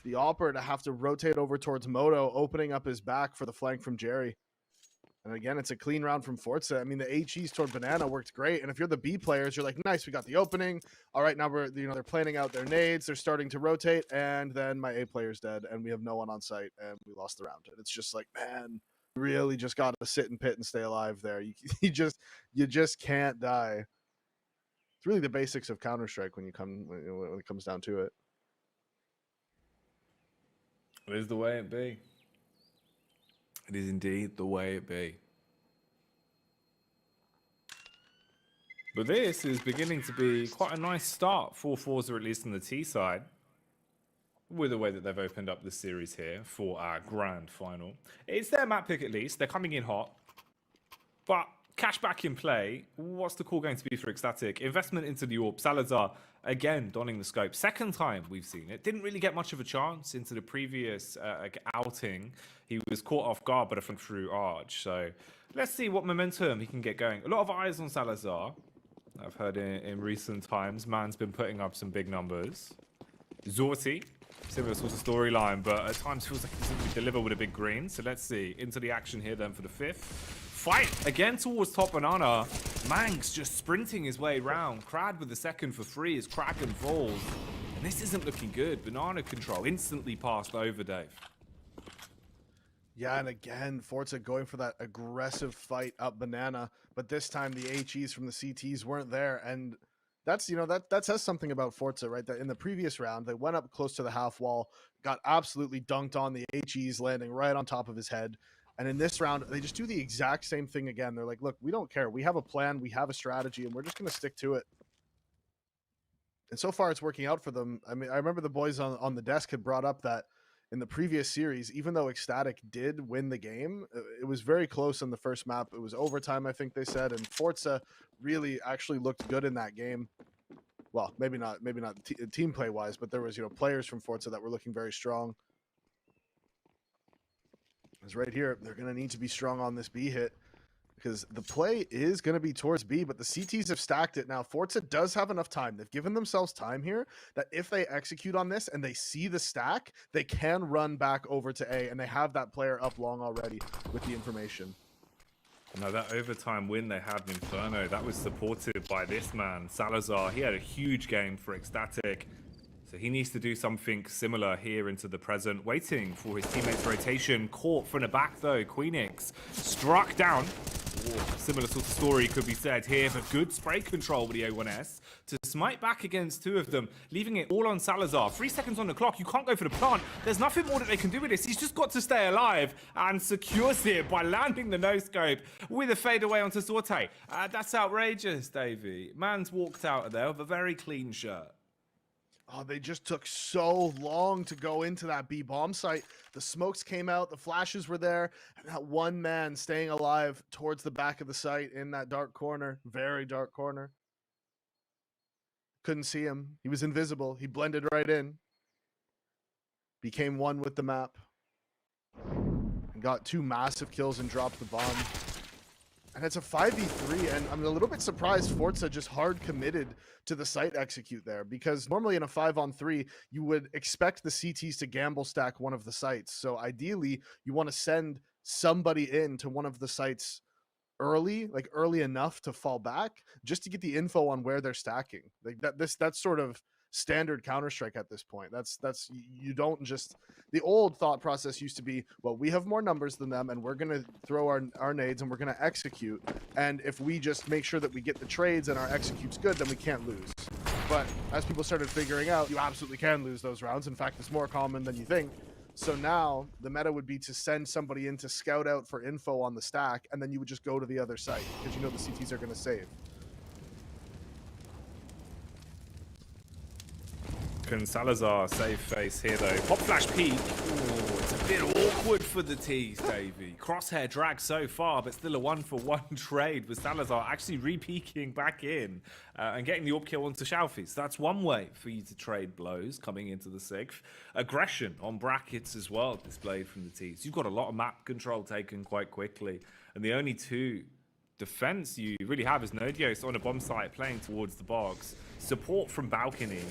the Opera to have to rotate over towards Moto, opening up his back for the flank from Jerry. And again, it's a clean round from Forza. I mean, the HEs toward Banana worked great. And if you're the B players, you're like, nice, we got the opening. All right, now they're planning out their nades. They're starting to rotate. And then my A player's dead and we have no one on site and we lost the round. And it's just like, man, really just got to sit and pit and stay alive there. You just can't die. It's really the basics of Counter-Strike when it comes down to it. It is the way it be. It is indeed the way it be. But this is beginning to be quite a nice start for Forza, at least on the T side, with the way that they've opened up the series here for our grand final. It's their map pick at least. They're coming in hot. But cash back in play. What's the call going to be for ECSTATIC? Investment into the AWP. Salazar, again, donning the scope. Second time we've seen it. Didn't really get much of a chance into the previous outing. He was caught off guard, but I think through Arch. So let's see what momentum he can get going. A lot of eyes on Salazar. I've heard in recent times, man's been putting up some big numbers. Shoty, similar sort of storyline, but at times feels like he's going to deliver with a big green. So let's see. Into the action here then for the fifth. Fight again towards top Banana. Manx just sprinting his way round. Crad with the second for free as Kraken falls. And this isn't looking good. Banana control instantly passed over, Dave. Yeah, and again, Forza going for that aggressive fight up Banana, but this time the HEs from the CTs weren't there, and that's, that says something about Forza, right? That in the previous round, they went up close to the half wall, got absolutely dunked on, the HEs landing right on top of his head, and in this round, they just do the exact same thing again. They're like, look, we don't care. We have a plan, we have a strategy, and we're just going to stick to it. And so far, it's working out for them. I mean, I remember the boys on the desk had brought up that in the previous series, even though ECSTATIC did win the game, it was very close on the first map. It was overtime, I think they said, and Forza really actually looked good in that game. Well, maybe not team play wise, but there was players from Forza that were looking very strong. Because right here, they're going to need to be strong on this B hit, because the play is going to be towards B, but the CTs have stacked it. Now, Forza does have enough time. They've given themselves time here that if they execute on this and they see the stack, they can run back over to A, and they have that player up long already with the information. Now, that overtime win they had in Inferno, that was supported by this man, Salazar. He had a huge game for ECSTATIC. So he needs to do something similar here into the present, waiting for his teammates' rotation. Caught from the back, though. Queenix struck down. Similar sort of story could be said here, but good spray control with the A1S to smite back against two of them, leaving it all on Salazar. 3 seconds on the clock, you can't go for the plant. There's nothing more that they can do with this. He's just got to stay alive and secures it by landing the no-scope with a fade away onto Sorte. That's outrageous, Davey. Man's walked out of there with a very clean shirt. Oh, they just took so long to go into that B bomb site. The smokes came out, the flashes were there, and that one man staying alive towards the back of the site in that dark corner, very dark corner. Couldn't see him. He was invisible. He blended right in. Became one with the map. And got 2 massive kills and dropped the bomb. And it's a 5v3, and I'm a little bit surprised Forza just hard committed to the site execute there, because normally in a 5-on-3, you would expect the CTs to gamble stack one of the sites. So ideally, you want to send somebody in to one of the sites early, like early enough to fall back, just to get the info on where they're stacking. Like that's sort of standard Counter-Strike at this point. That's you don't just, the old thought process used to be, well, we have more numbers than them and we're going to throw our nades and we're going to execute, and if we just make sure that we get the trades and our execute's good, then we can't lose. But as people started figuring out, you absolutely can lose those rounds. In fact, it's more common than you think. So now the meta would be to send somebody in to scout out for info on the stack, and then you would just go to the other site because you know the CTs are going to save. Can Salazar save face here though? Pop flash peek. Ooh, it's a bit awkward for the T's, Davey. Crosshair drag so far, but still a 1-for-1 trade with Salazar actually re-peeking back in and getting the AWP kill onto Shouthy. So that's one way for you to trade blows coming into the 6th. Aggression on brackets as well displayed from the T's. You've got a lot of map control taken quite quickly, and the only 2 defense you really have is Nodios on a bomb site playing towards the box. Support from balcony.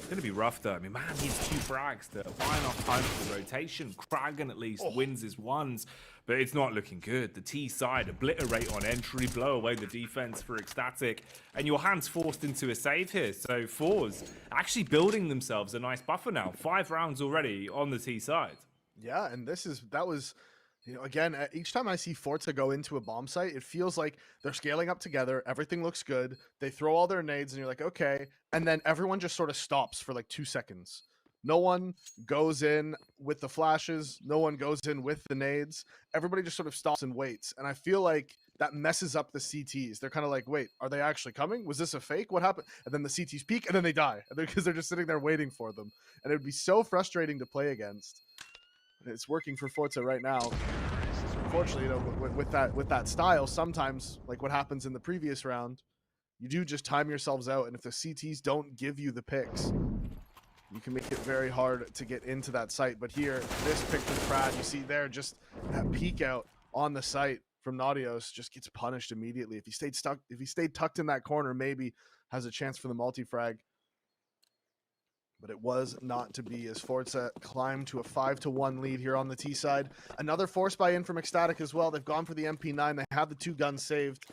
It's going to be rough, though. I mean, man needs 2 frags to buy enough time for the rotation. Kragan at least wins his ones, but it's not looking good. The T side obliterate on entry, blow away the defense for ECSTATIC, and your hand's forced into a save here. So FORZE actually building themselves a nice buffer now. 5 rounds already on the T side. Yeah, and that was, you know, again, each time I see Forza go into a bomb site, it feels like they're scaling up together. Everything looks good. They throw all their nades, and you're like, okay. And then everyone just sort of stops for like 2 seconds. No one goes in with the flashes. No one goes in with the nades. Everybody just sort of stops and waits. And I feel like that messes up the CTs. They're kind of like, wait, are they actually coming? Was this a fake? What happened? And then the CTs peak, and then they die because they're just sitting there waiting for them. And it would be so frustrating to play against. It's working for Forza right now. Unfortunately, you know, with that style, sometimes, like what happens in the previous round, you do just time yourselves out, and if the CTs don't give you the picks, you can make it very hard to get into that site. But here, this pick with Brad, you see there, just that peek out on the site from Naughtios just gets punished immediately. If he stayed tucked in that corner, maybe has a chance for the multi-frag. But it was not to be, as Forza climbed to a 5-1 lead here on the T side. Another force buy in from ECSTATIC as well. They've gone for the MP9. They have the 2 guns saved.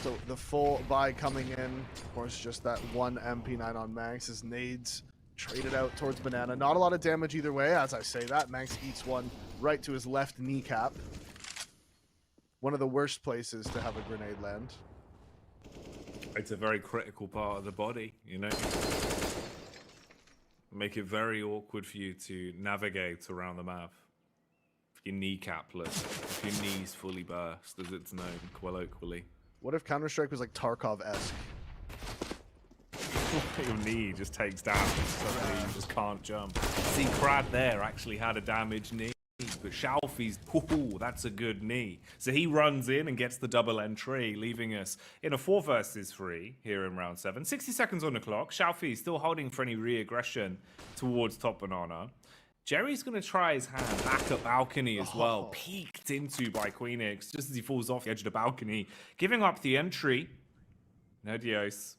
So the full buy coming in. Of course, just that 1 MP9 on Manx. His nades traded out towards Banana. Not a lot of damage either way. As I say that, Manx eats one right to his left kneecap. One of the worst places to have a grenade land. It's a very critical part of the body, you know. Make it very awkward for you to navigate around the map. If your kneecapless, if your knees fully burst, as it's known colloquially. What if Counter-Strike was like Tarkov-esque? Your knee just takes damage, suddenly you just can't jump. See, Crad there actually had a damaged knee, but Shalfie's, that's a good knee. So he runs in and gets the double entry, leaving us in a 4 versus 3 here in round 7. 60 seconds on the clock. Shalfie still holding for any re-aggression towards top Banana. Jerry's going to try his hand back at balcony as well. Peeked into by Queenix just as he falls off the edge of the balcony, giving up the entry. No Dios.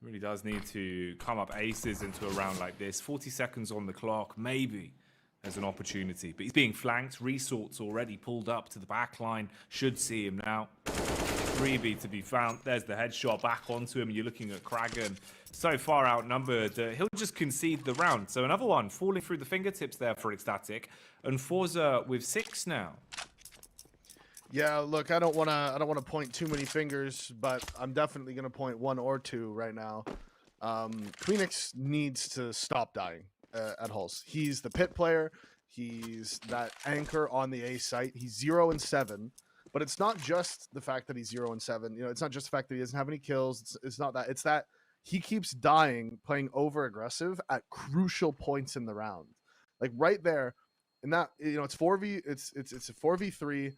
Really does need to come up aces into a round like this. 40 seconds on the clock, maybe as an opportunity. But he's being flanked. Resort's already pulled up to the back line. Should see him now. 3B to be found. There's the headshot back onto him. You're looking at Kragan. So far outnumbered that he'll just concede the round. So another one falling through the fingertips there for ECSTATIC. And Forza with 6 now. Yeah, look, I don't want to point too many fingers, but I'm definitely going to point 1 or 2 right now. Queenix needs to stop dying at Hulse. He's the pit player. He's that anchor on the A site. He's 0-7, but it's not just the fact that he's 0-7. You know, it's not just the fact that he doesn't have any kills. It's not that. It's that he keeps dying, playing over aggressive at crucial points in the round. Like right there, in that, you know, it's a 4v3.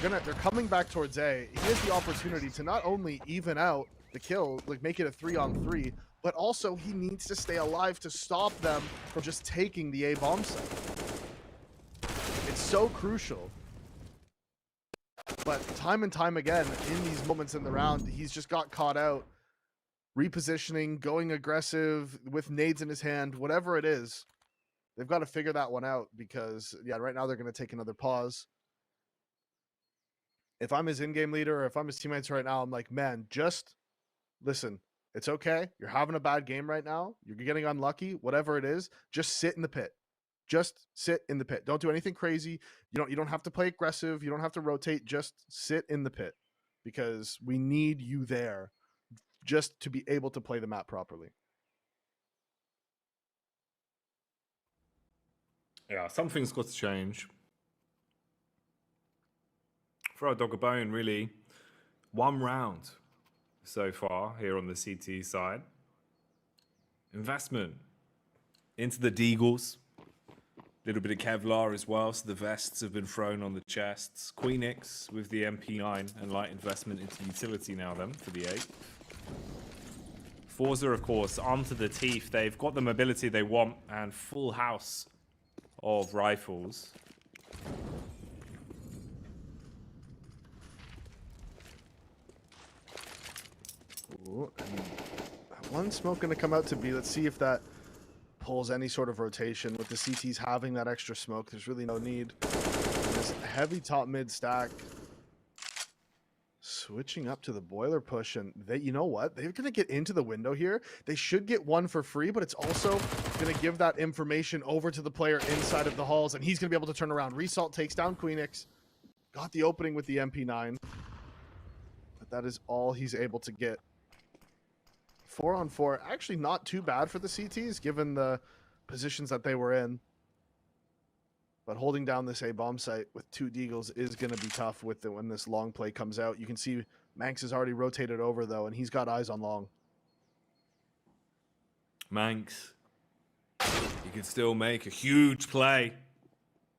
They're coming back towards A. He has the opportunity to not only even out the kill, like make it a 3-on-3, but also he needs to stay alive to stop them from just taking the A bomb site. It's so crucial. But time and time again, in these moments in the round, he's just got caught out, repositioning, going aggressive with nades in his hand, whatever it is. They've got to figure that one out because, yeah, right now they're going to take another pause. If I'm his in-game leader or if I'm his teammates right now, I'm like, man, just listen. It's okay. You're having a bad game right now. You're getting unlucky. Whatever it is, just sit in the pit. Just sit in the pit. Don't do anything crazy. You don't have to play aggressive. You don't have to rotate. Just sit in the pit because we need you there just to be able to play the map properly. Yeah, something's got to change. Throw a dog a bone, really. 1 round so far here on the CT side. Investment into the Deagles. A little bit of Kevlar as well, so the vests have been thrown on the chests. Queenix with the MP9 and light investment into utility now then for the 8. Forza, of course, armed to the teeth. They've got the mobility they want and full house of rifles. Ooh, One smoke going to come out to B. Let's see if that pulls any sort of rotation. With the CTs having that extra smoke, there's really no need. And this heavy top mid stack. Switching up to the boiler push, and they, you know what? They're going to get into the window here. They should get one for free, but it's also going to give that information over to the player inside of the halls, and he's going to be able to turn around. Resalt takes down Queenix. Got the opening with the MP9, but that is all he's able to get. 4-on-4, actually not too bad for the CTs, given the positions that they were in. But holding down this A bomb site with 2 deagles is going to be tough with when this long play comes out. You can see Manx has already rotated over, though, and he's got eyes on long. Manx, he can still make a huge play.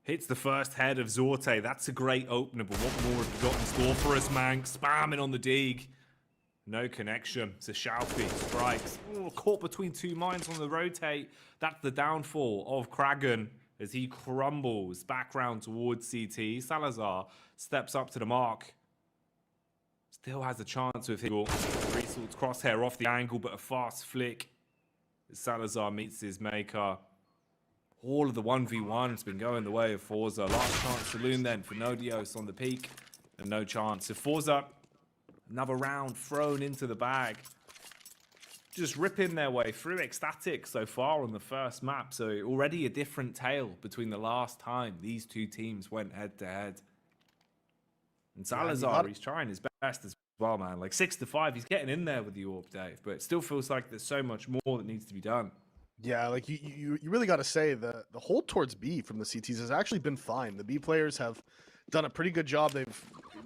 Hits the first head of Zorte. That's a great opener, but what more have you got in store for us, Manx? Spamming on the dig. No connection. It's a shoty. Strikes. Oh, caught between 2 mines on the rotate. That's the downfall of Kragan as he crumbles back round towards CT. Salazar steps up to the mark. Still has a chance with Higgle. Resalt's crosshair off the angle, but a fast flick as Salazar meets his maker. All of the 1v1's been going the way of Forza. Last chance saloon then for Nodios on the peak. And no chance. If Forza, another round thrown into the bag. Just ripping their way through ECSTATIC so far on the first map. So already a different tale between the last time these 2 teams went head to head. And Salazar, he's trying his best as well, man. Like 6-5, he's getting in there with the AWP, Dave. But it still feels like there's so much more that needs to be done. Yeah, like you really got to say the hold towards B from the CTs has actually been fine. The B players have done a pretty good job.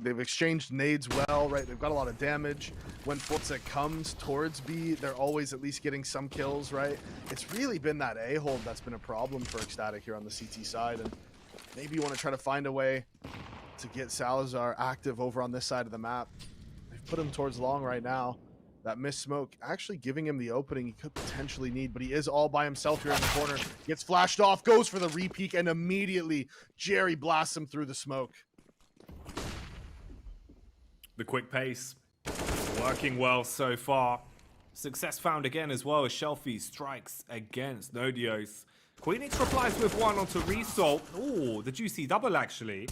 They've exchanged nades well, right? They've got a lot of damage. When FORZE comes towards B, they're always at least getting some kills, right? It's really been that A hold that's been a problem for ECSTATIC here on the CT side, and maybe you want to try to find a way to get Salazar active over on this side of the map. They've put him towards long right now. That missed smoke actually giving him the opening he could potentially need, but he is all by himself here in the corner. Gets flashed off, goes for the repeak, and immediately Jerry blasts him through the smoke. The quick pace working well so far. Success found again as well as Shelfie strikes against Nodios. Queenix replies with one onto Resalt. Oh, the juicy double actually.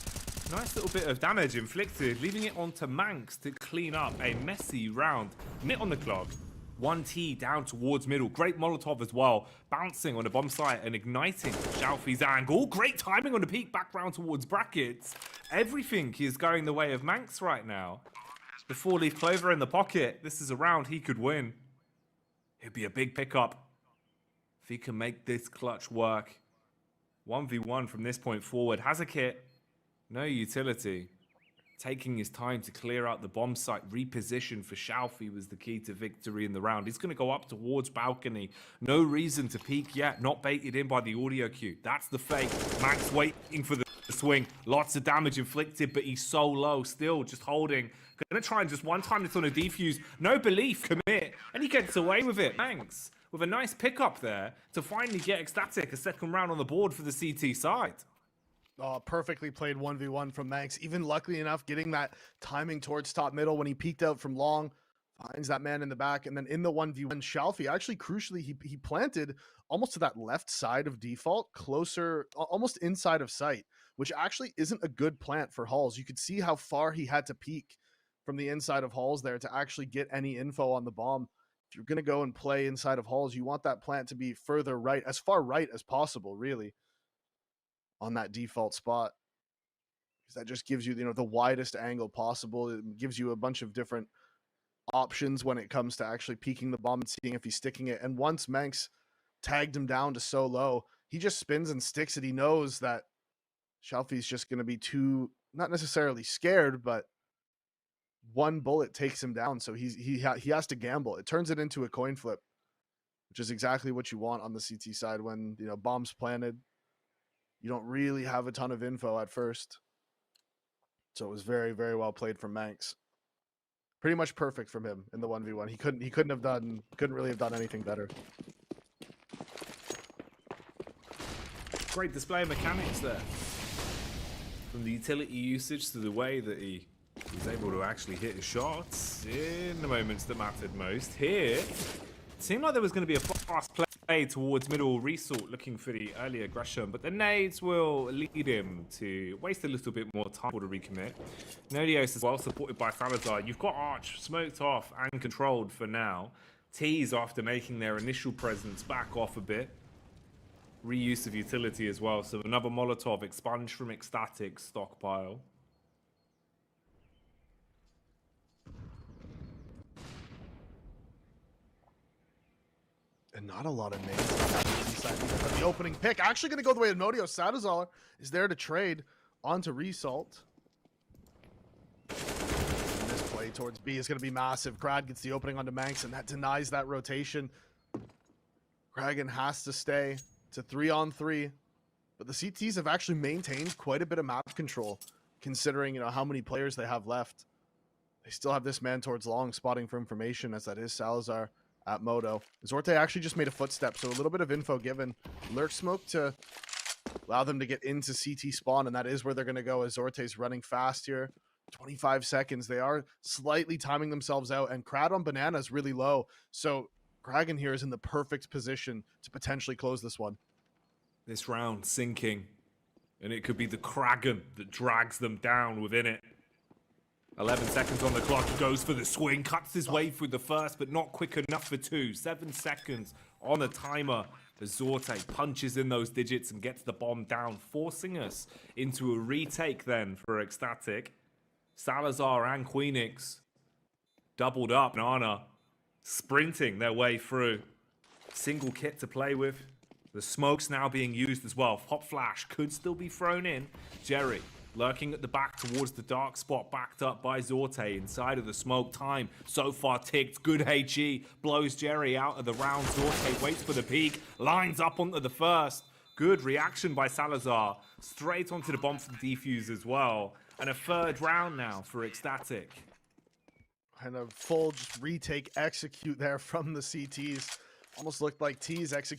Nice little bit of damage inflicted, leaving it onto Manx to clean up a messy round. Nit on the clock. 1T down towards middle. Great Molotov as well. Bouncing on the bomb site and igniting Shelfie's angle. Great timing on the peak back round towards brackets. Everything is going the way of Manx right now. The 4-leaf clover in the pocket. This is a round he could win. It'd be a big pickup if he can make this clutch work. 1v1 from this point forward. Has a kit. No utility. Taking his time to clear out the bomb site. Reposition for Shelfie was the key to victory in the round. He's going to go up towards balcony. No reason to peek yet. Not baited in by the audio cue. That's the fake. Max waiting for the swing. Lots of damage inflicted, but he's so low. Still just holding. Going to try and just one time this on a defuse. No belief. Commit. And he gets away with it. Thanks. With a nice pickup there to finally get ECSTATIC a second round on the board for the CT side. Oh, perfectly played 1v1 from Manx. Even luckily enough, getting that timing towards top middle when he peeked out from long, finds that man in the back, and then in the 1v1, Shelfie, actually crucially, he planted almost to that left side of default, closer, almost inside of sight, which actually isn't a good plant for Halls. You could see how far he had to peek from the inside of Halls there to actually get any info on the bomb. If you're going to go and play inside of Halls, you want that plant to be further right, as far right as possible, really, on that default spot, because that just gives you, the widest angle possible. It gives you a bunch of different options when it comes to actually peeking the bomb and seeing if he's sticking it. And once Manx tagged him down to so low, he just spins and sticks it. He knows that Shelfie's just going to be too, not necessarily scared, but one bullet takes him down. So he has to gamble. It turns it into a coin flip, which is exactly what you want on the CT side when, bombs planted. You don't really have a ton of info at first. So it was very, very well played from Manx. Pretty much perfect from him in the 1v1. He couldn't really have done anything better. Great display of mechanics there. From the utility usage to the way that he was able to actually hit his shots in the moments that mattered most. Here, Seemed like there was going to be a fast play towards middle resort looking for the early aggression, but the nades will lead him to waste a little bit more time to recommit. Nodios as well, supported by Salazar. You've got Arch smoked off and controlled for now. Tees, after making their initial presence, back off a bit. Reuse of utility as well, so another Molotov expunged from ECSTATIC stockpile. And not a lot of names. But the opening pick actually going to go the way of Nodio. Salazar is there to trade onto Result. And this play towards B is going to be massive. Krad gets the opening onto Manx, and that denies that rotation. Kragan has to stay to 3-on-3. But the CTs have actually maintained quite a bit of map control, considering, you know, how many players they have left. They still have this man towards long, spotting for information, as that is Salazar at Moto. Zorte actually just made a footstep, so a little bit of info given. Lurk smoke to allow them to get into CT spawn, and that is where they're going to go, as Zorte's running fast here. 25 seconds. They are slightly timing themselves out, and Krad on Banana is really low, so Kragan here is in the perfect position to potentially close this one. This round sinking, and it could be the Kragan that drags them down within it. 11 seconds on the clock, he goes for the swing, cuts his way through the first, but not quick enough for two. 7 seconds on the timer as Zorte punches in those digits and gets the bomb down, forcing us into a retake then for ECSTATIC. Salazar and Queenix doubled up. Nana sprinting their way through. Single kit to play with. The smoke's now being used as well. Pop flash could still be thrown in. Jerry lurking at the back towards the dark spot, backed up by Zorte inside of the smoke. Time so far ticked. Good HE blows Jerry out of the round. Zorte waits for the peak, lines up onto the first. Good reaction by Salazar. Straight onto the bomb for the defuse as well. And a third round now for ECSTATIC. Kind of full just retake execute there from the CTs. Almost looked like T's execute.